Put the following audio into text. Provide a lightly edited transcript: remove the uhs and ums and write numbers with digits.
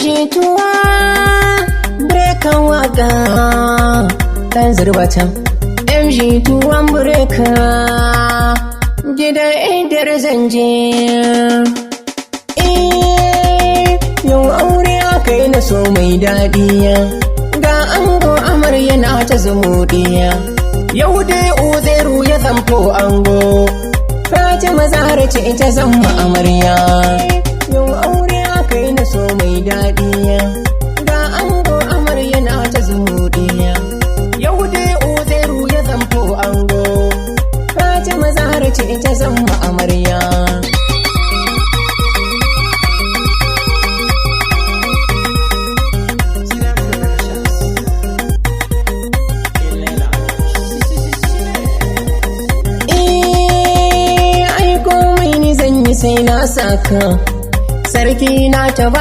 jituwa brekan waka dan zurbatan jituwan breka gidan idar zanje yau aure aka yi na so mai daɗi ga ango amarya na ta zumuɗiya yau dai Uzairu ya zamto ango Fatima Zahra ce ita zama amarya yau aure aka yi na so mai daɗi ga ango amarya na ta zumuɗiya yau dai Uzairu ya zamto ango Fatima Zahra ce ita zama amarya sai na saka sarki na ta